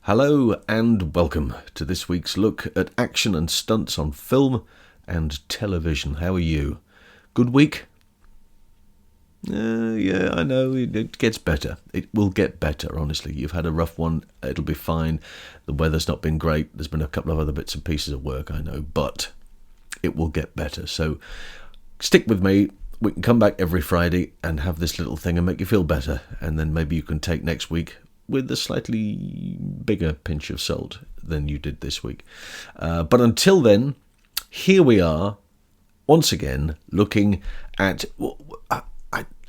Hello and welcome to this week's look at action and stunts on film and television. How are you? Good week? Yeah, I know, it gets better. It will get better, honestly. You've had a rough one, it'll be fine. The weather's not been great. There's been a couple of other bits and pieces of work, I know, but it will get better. So stick with me. We can come back every Friday and have this little thing and make you feel better. And then maybe you can take next week with a slightly bigger pinch of salt than you did this week. But until then, here we are, once again, looking at...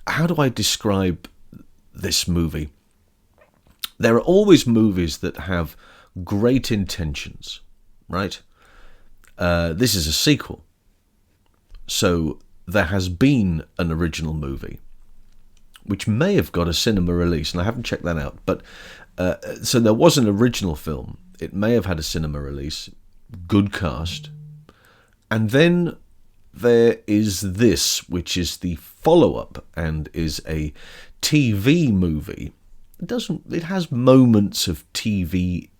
how do I describe this movie? There are always movies that have great intentions, right? This is a sequel. So there has been an original movie, which may have got a cinema release, and I haven't checked that out. But so there was an original film. It may have had a cinema release, good cast. And then there is this, which is the follow-up and is a TV movie. It has moments of TV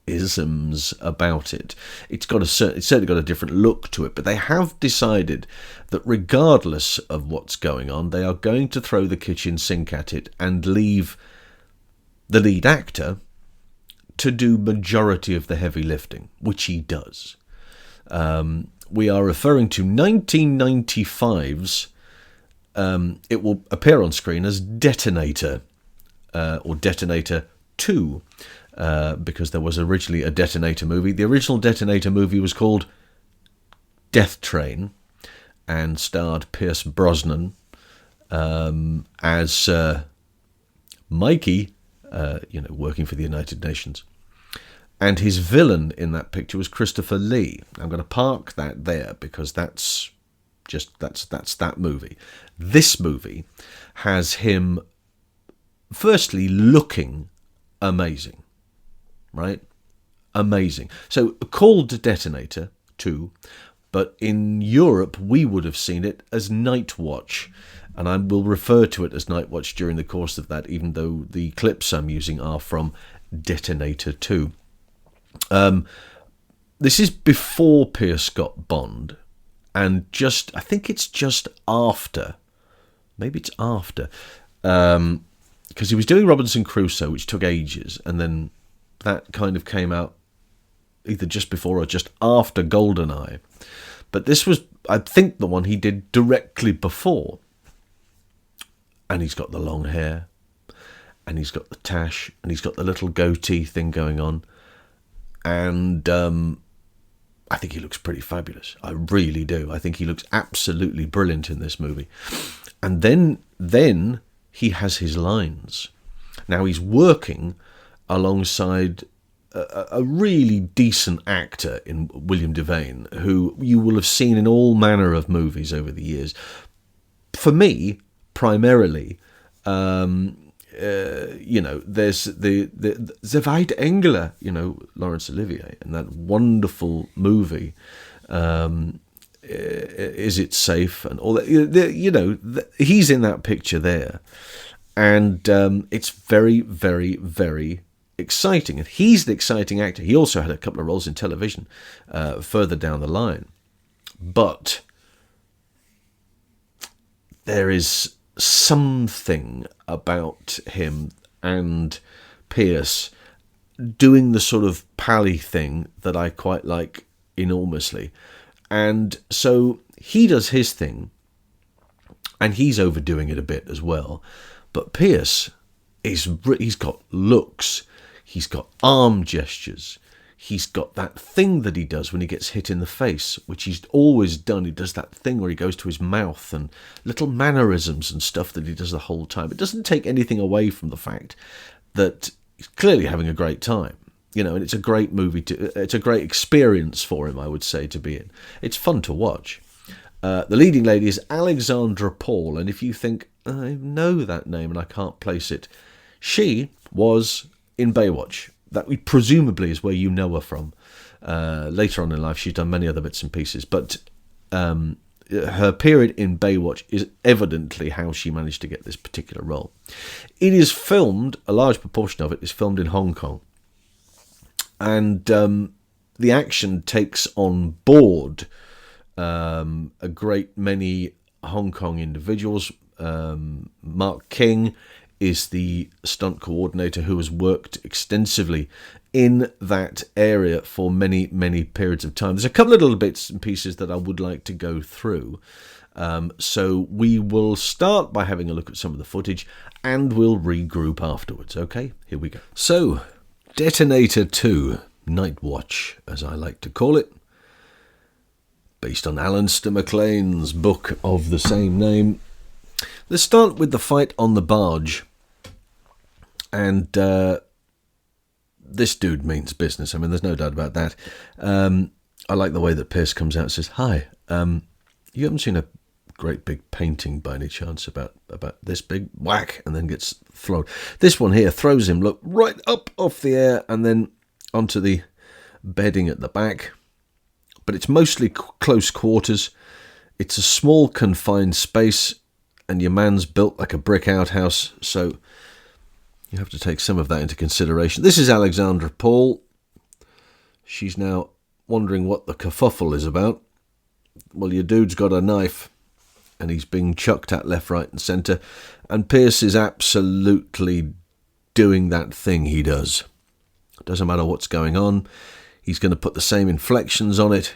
isms about it. It's certainly got a different look to it, but they have decided that regardless of what's going on, they are going to throw the kitchen sink at it and leave the lead actor to do majority of the heavy lifting, which he does. We are referring to 1995's, it will appear on screen as Detonator, or Detonator 2, because there was originally a Detonator movie. The original Detonator movie was called Death Train and starred Pierce Brosnan as Mikey, working for the United Nations. And his villain in that picture was Christopher Lee. I'm going to park that there because that's that movie. This movie has him firstly looking amazing, right? Amazing. So called Detonator 2, but in Europe we would have seen it as Night Watch. And I will refer to it as Night Watch during the course of that, even though the clips I'm using are from Detonator 2. This is before Pierce got Bond, and I think it's just after. Maybe it's after, because he was doing Robinson Crusoe, which took ages, and then that kind of came out either just before or just after GoldenEye. But this was, I think, the one he did directly before. And he's got the long hair, and he's got the tash, and he's got the little goatee thing going on. And I think he looks pretty fabulous. I really do. I think he looks absolutely brilliant in this movie. And then he has his lines. Now he's working alongside a really decent actor in William Devane, who you will have seen in all manner of movies over the years. For me, primarily, there's the White Engler, Laurence Olivier, and that wonderful movie, Is It Safe, and all that. He's in that picture there, and it's very, very, very exciting. And he's the exciting actor. He also had a couple of roles in television further down the line, but there is something about him and Pierce doing the sort of pally thing that I quite like enormously. And so he does his thing, and he's overdoing it a bit as well. But Pierce, he's got looks, he's got arm gestures, he's got that thing that he does when he gets hit in the face, which he's always done. He does that thing where he goes to his mouth, and little mannerisms and stuff that he does the whole time. It doesn't take anything away from the fact that he's clearly having a great time, and it's a great movie. It's a great experience for him, I would say, to be in. It's fun to watch. The leading lady is Alexandra Paul, and if you think, I know that name and I can't place it, she was in Baywatch. That presumably is where you know her from. Later on in life, she's done many other bits and pieces, but her period in Baywatch is evidently how she managed to get this particular role. It is filmed, a large proportion of it is filmed in Hong Kong. And the action takes on board a great many Hong Kong individuals. Mark King is the stunt coordinator who has worked extensively in that area for many, many periods of time. There's a couple of little bits and pieces that I would like to go through. So we will start by having a look at some of the footage and we'll regroup afterwards. Okay, here we go. So, Detonator 2, Night Watch, as I like to call it, based on Alistair MacLean's book of the same name. Let's start with the fight on the barge. And this dude means business. I mean, there's no doubt about that. I like the way that Pierce comes out and says, "Hi, you haven't seen a great big painting by any chance about this big?" Whack, and then gets thrown. This one here throws him, look, right up off the air and then onto the bedding at the back. But it's mostly close quarters. It's a small confined space and your man's built like a brick outhouse, so you have to take some of that into consideration. This is Alexandra Paul. She's now wondering what the kerfuffle is about. Well, your dude's got a knife and he's being chucked at left, right and centre. And Pierce is absolutely doing that thing he does. It doesn't matter what's going on. He's going to put the same inflections on it.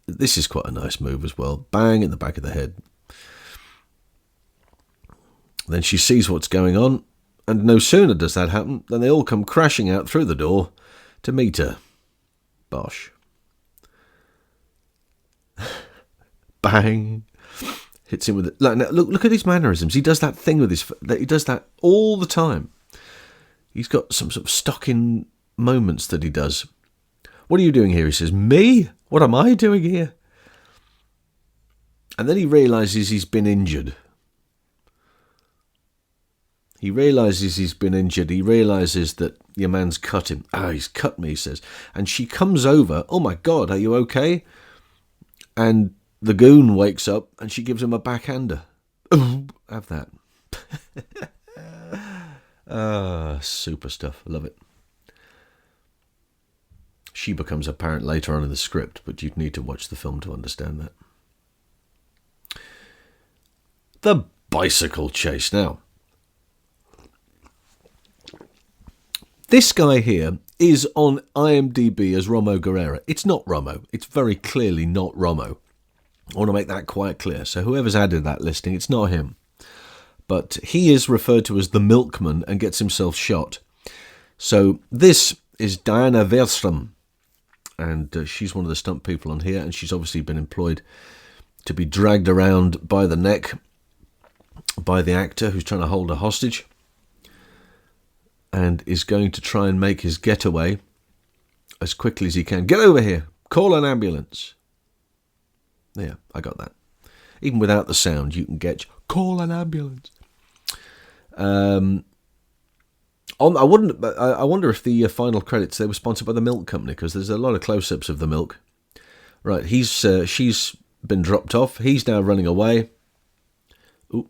This is quite a nice move as well. Bang in the back of the head. Then she sees what's going on. And no sooner does that happen than they all come crashing out through the door to meet her. Bosh. Bang. Hits him with it. Look at his mannerisms. He does that thing with his... He does that all the time. He's got some sort of stock-in moments that he does. "What are you doing here?" He says. "Me? What am I doing here?" And then he realises he's been injured. He realises he's been injured. He realises that your man's cut him. "Ah, he's cut me," he says. And she comes over. "Oh my God, are you okay?" And the goon wakes up and she gives him a backhander. Ooh, have that. Super stuff. I love it. She becomes apparent later on in the script, but you'd need to watch the film to understand that. The bicycle chase now. This guy here is on IMDb as Romo Guerrera. It's not Romo. It's very clearly not Romo. I want to make that quite clear. So whoever's added that listing, it's not him. But he is referred to as the milkman and gets himself shot. So this is Diana Verstrom. And she's one of the stunt people on here. And she's obviously been employed to be dragged around by the neck by the actor who's trying to hold her hostage. And is going to try and make his getaway as quickly as he can. "Get over here. Call an ambulance." Yeah, I got that. Even without the sound, you can get "call an ambulance." I wonder if the final credits, they were sponsored by the milk company, because there's a lot of close-ups of the milk. Right, she's been dropped off. He's now running away. Ooh.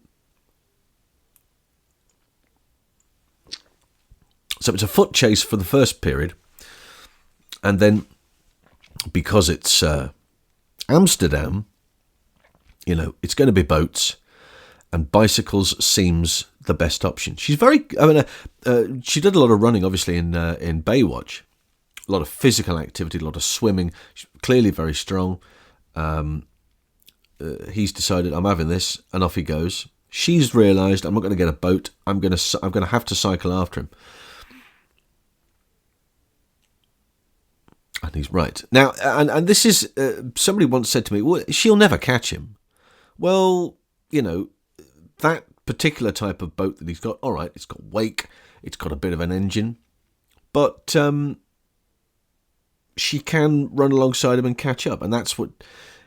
So it's a foot chase for the first period. And then, because it's Amsterdam, you know, it's going to be boats. And bicycles seems the best option. She's very... she did a lot of running, obviously, in Baywatch. A lot of physical activity, a lot of swimming. She's clearly very strong. He's decided, "I'm having this," and off he goes. She's realised, "I'm not going to get a boat. I'm going to have to cycle after him." And he's right. Now, and this is... somebody once said to me, "Well, she'll never catch him." Well, you know, that particular type of boat that he's got, all right, it's got wake, it's got a bit of an engine, but she can run alongside him and catch up. And that's what...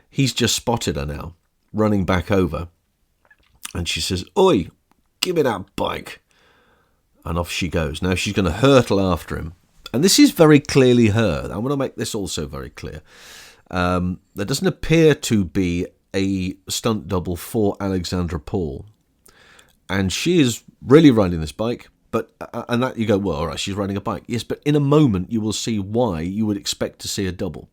He's just spotted her now, running back over. And she says, "Oi, give me that bike." And off she goes. Now she's going to hurtle after him. And this is very clearly her. I want to make this also very clear. There doesn't appear to be a stunt double for Alexandra Paul. And she is really riding this bike. But and that you go, well, all right, she's riding a bike. Yes, but in a moment you will see why you would expect to see a double.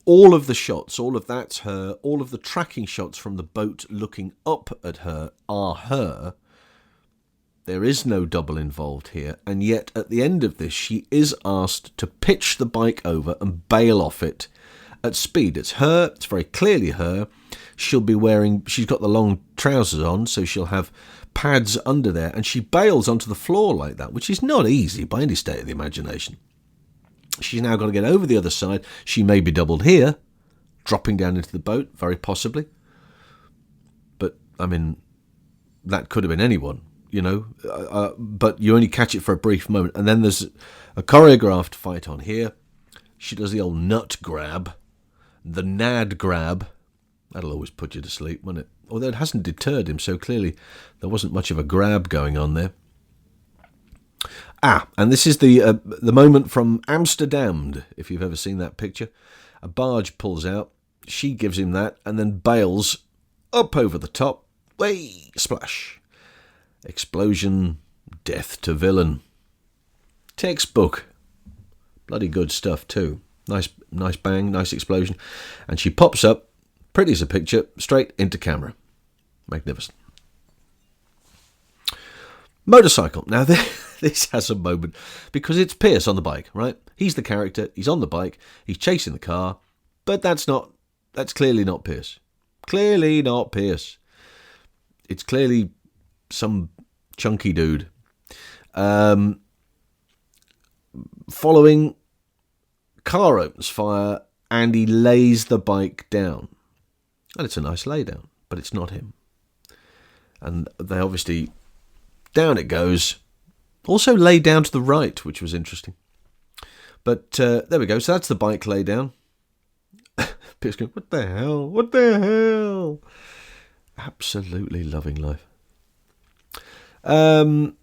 All of the shots, all of that's her, all of the tracking shots from the boat looking up at her are her. There is no double involved here, and yet at the end of this she is asked to pitch the bike over and bail off it at speed. It's her, it's very clearly her. She's got the long trousers on, so she'll have pads under there, and she bails onto the floor like that, which is not easy by any state of the imagination. She's now got to get over the other side. She may be doubled here, dropping down into the boat, very possibly. But, I mean, that could have been anyone, but you only catch it for a brief moment. And then there's a choreographed fight on here. She does the old nut grab, the nad grab. That'll always put you to sleep, won't it? Although it hasn't deterred him, so clearly there wasn't much of a grab going on there. And this is the moment from Amsterdam, if you've ever seen that picture. A barge pulls out, she gives him that, and then bails up over the top. Way splash. Explosion, death to villain. Textbook. Bloody good stuff too. Nice bang, nice explosion. And she pops up, pretty as a picture, straight into camera. Magnificent. Motorcycle. Now this has a moment because it's Pierce on the bike, right? He's the character. He's on the bike. He's chasing the car, but that's clearly not Pierce. Clearly not Pierce. It's clearly some chunky dude. Following, car opens fire and he lays the bike down. And it's a nice lay down, but it's not him. And they obviously, down it goes. Also laid down to the right, which was interesting. But there we go. So that's the bike lay down. Pierce going, what the hell? What the hell? Absolutely loving life. I've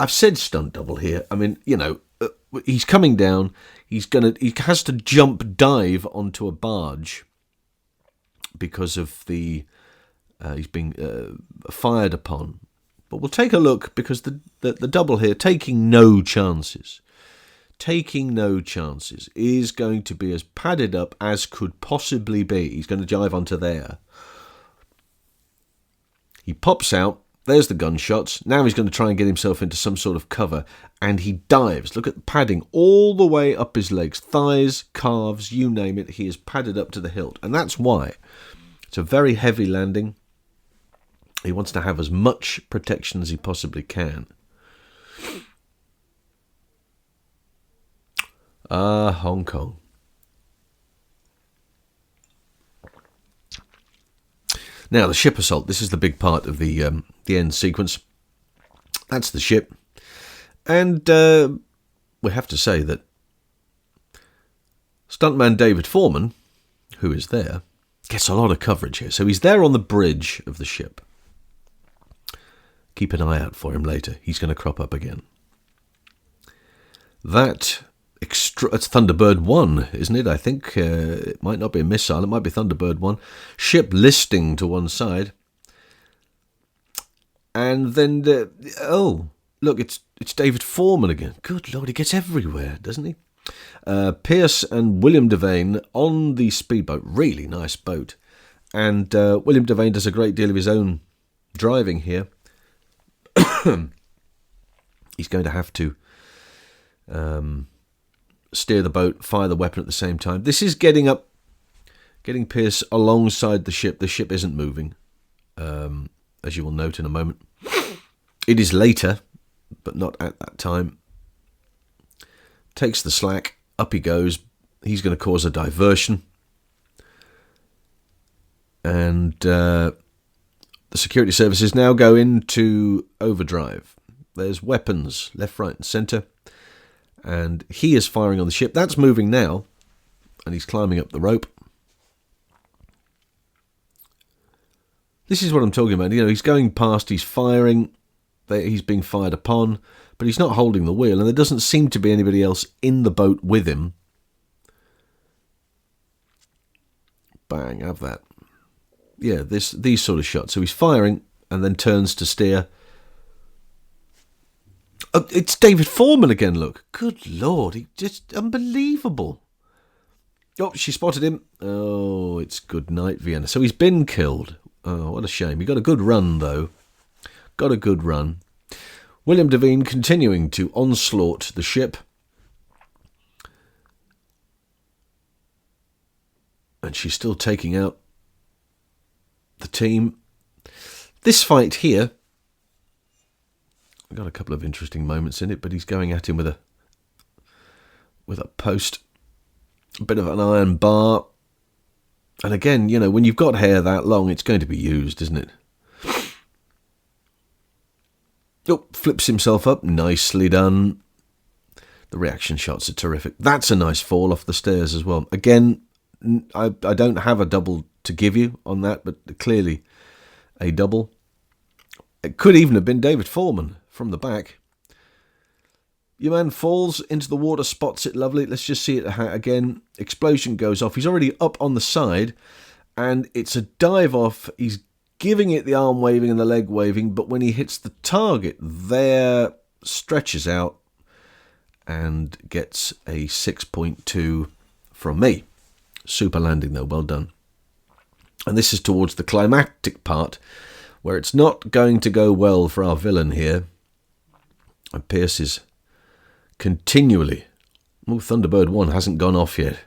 said stunt double here. I mean, he's coming down. He has to jump dive onto a barge because of he's being fired upon. But we'll take a look because the double here, taking no chances, is going to be as padded up as could possibly be. He's going to dive onto there. He pops out. There's the gunshots. Now he's going to try and get himself into some sort of cover. And he dives. Look at the padding all the way up his legs. Thighs, calves, you name it. He is padded up to the hilt. And that's why. It's a very heavy landing. He wants to have as much protection as he possibly can. Hong Kong. Now, the ship assault. This is the big part of the end sequence. That's the ship. And we have to say that stuntman David Foreman, who is there, gets a lot of coverage here. So he's there on the bridge of the ship. Keep an eye out for him later. He's going to crop up again. It's Thunderbird 1, isn't it? I think it might not be a missile. It might be Thunderbird 1. Ship listing to one side. And then, look, it's David Foreman again. Good Lord, he gets everywhere, doesn't he? Pierce and William Devane on the speedboat. Really nice boat. And William Devane does a great deal of his own driving here. He's going to have to steer the boat, fire the weapon at the same time. This is getting Pierce alongside the ship. The ship isn't moving, as you will note in a moment. It is later, but not at that time. Takes the slack, up he goes. He's going to cause a diversion. And the security services now go into overdrive. There's weapons left, right and centre. And he is firing on the ship. That's moving now. And he's climbing up the rope. This is what I'm talking about. He's going past, he's firing. He's being fired upon. But he's not holding the wheel. And there doesn't seem to be anybody else in the boat with him. Bang, have that. Yeah, these sort of shots. So he's firing and then turns to steer. Oh, it's David Foreman again, look. Good Lord, he just unbelievable. Oh, she spotted him. Oh, it's good night, Vienna. So he's been killed. Oh, what a shame. He got a good run, though. Got a good run. William Devine continuing to onslaught the ship. And she's still taking out the team. This fight here, got a couple of interesting moments in it, but he's going at him with a post, a bit of an iron bar. And again, you know, when you've got hair that long, it's going to be used, isn't it? Oh, flips himself up. Nicely done. The reaction shots are terrific. That's a nice fall off the stairs as well. Again, I don't have a double to give you on that, but clearly a double. It could even have been David Foreman from the back. Your man falls into the water, spots it lovely. Let's just see it again. Explosion goes off. He's already up on the side, and it's a dive off. He's giving it the arm waving and the leg waving, but when he hits the target, there stretches out and gets a 6.2 from me. Super landing, though. Well done. And this is towards the climactic part, where it's not going to go well for our villain here. And Pierce is continually... Oh, Thunderbird 1 hasn't gone off yet.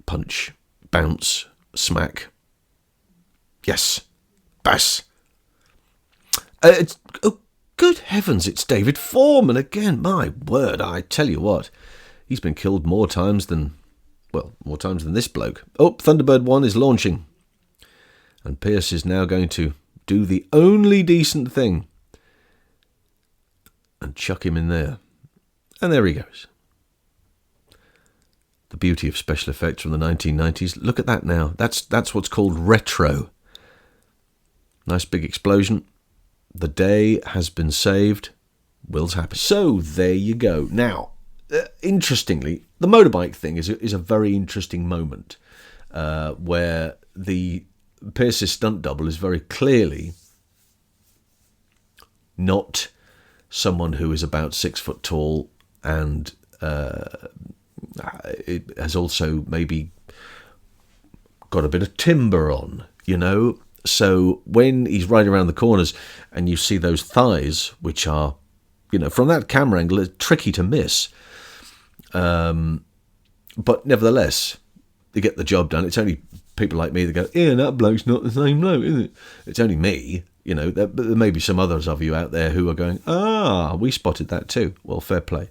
Punch, bounce, smack. Yes, bass. Good heavens, it's David Foreman again. My word, I tell you what. He's been killed more times than this bloke. Oh, Thunderbird 1 is launching. And Pierce is now going to do the only decent thing and chuck him in there. And there he goes. The beauty of special effects from the 1990s. Look at that now. That's what's called retro. Nice big explosion. The day has been saved. Will's happy. So there you go. Now, interestingly, the motorbike thing is a very interesting moment where the Pierce's stunt double is very clearly not someone who is about 6 foot tall and it has also maybe got a bit of timber on, you know. So when he's riding around the corners and you see those thighs, which are, you know, from that camera angle, it's tricky to miss. But nevertheless, they get the job done. It's only people like me that go, yeah, that bloke's not the same bloke, is it? It's only me, you know. There may be some others of you out there who are going, we spotted that too. Well, fair play.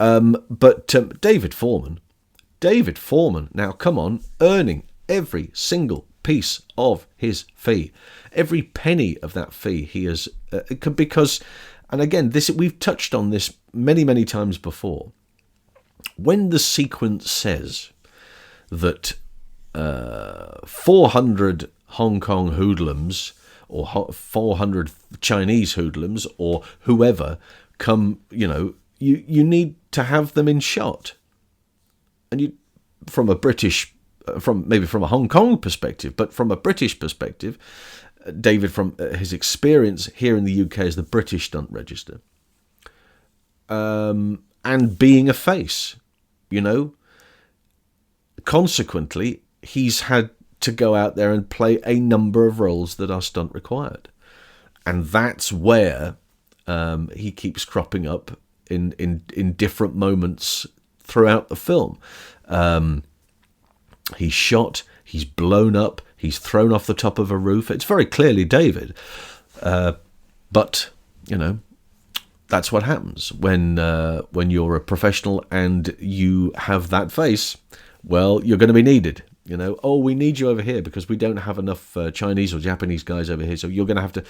But David Foreman, now come on, earning every single piece of his fee, every penny of that fee he has, because, and again, we've touched on this many times before. When the sequence says that 400 Hong Kong hoodlums or 400 Chinese hoodlums or whoever come, you know, you need to have them in shot. And you, from a Hong Kong perspective, but from a British perspective, David, from his experience here in the UK as the British stunt register, and being a face, you know, consequently, he's had to go out there and play a number of roles that are stunt required. And that's where he keeps cropping up in different moments throughout the film. He's shot, he's blown up, he's thrown off the top of a roof. It's very clearly David. But, you know, that's what happens when you're a professional and you have that face. Well, you're going to be needed. You know, we need you over here because we don't have enough Chinese or Japanese guys over here. So you're going to have to...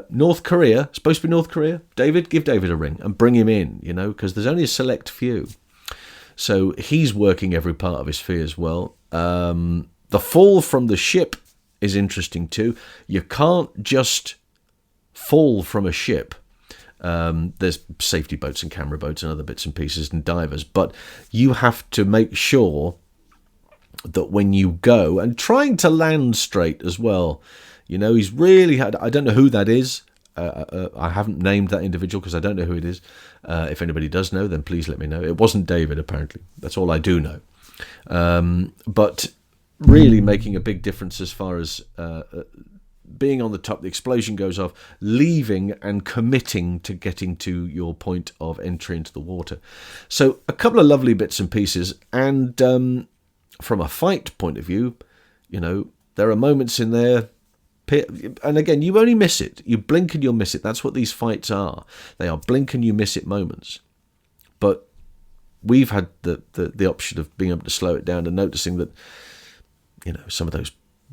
North Korea, supposed to be North Korea. David, give David a ring and bring him in, you know, because there's only a select few. So he's working every part of his fee as well. The fall from the ship is interesting too. You can't just fall from a ship. There's safety boats and camera boats and other bits and pieces and divers, but you have to make sure that when you go, and trying to land straight as well, you know, he's really had, I don't know who that is, I haven't named that individual because I don't know who it is. If anybody does know, then please let me know. It wasn't David, apparently. That's all I do know. But really making a big difference as far as being on the top, the explosion goes off, leaving and committing to getting to your point of entry into the water. So a couple of lovely bits and pieces. And from a fight point of view, there are moments in there, and again, you only miss it. You blink and you'll miss it. That's what these fights are. They are blink and you miss it moments. But we've had the option of being able to slow it down and noticing that, some of those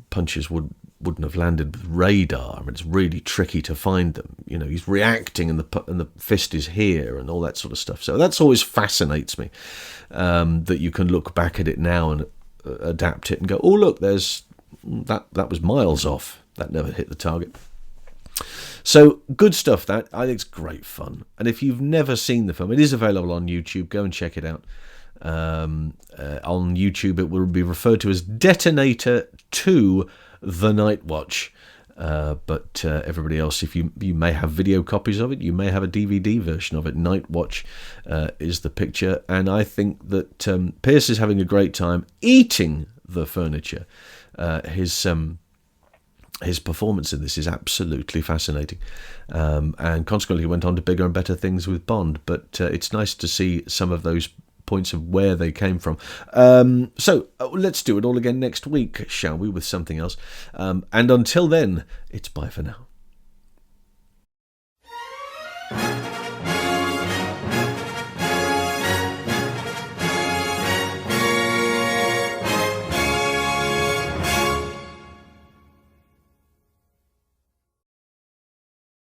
punches wouldn't have landed with radar. I mean, it's really tricky to find them. He's reacting and the fist is here and all that sort of stuff. So that's always fascinates me, that you can look back at it now and adapt it and go, oh, look, there's that was miles off. That never hit the target. So good stuff. That I think it's great fun. And if you've never seen the film, it is available on YouTube. Go and check it out. On YouTube, it will be referred to as Detonator 2: The Night Watch. But everybody else, if you may have video copies of it, you may have a DVD version of it. Night Watch is the picture, and I think that Pierce is having a great time eating the furniture. His performance in this is absolutely fascinating, and consequently he went on to bigger and better things with Bond. But it's nice to see some of those points of where they came from. So let's do it all again next week, shall we, with something else. And until then, it's bye for now.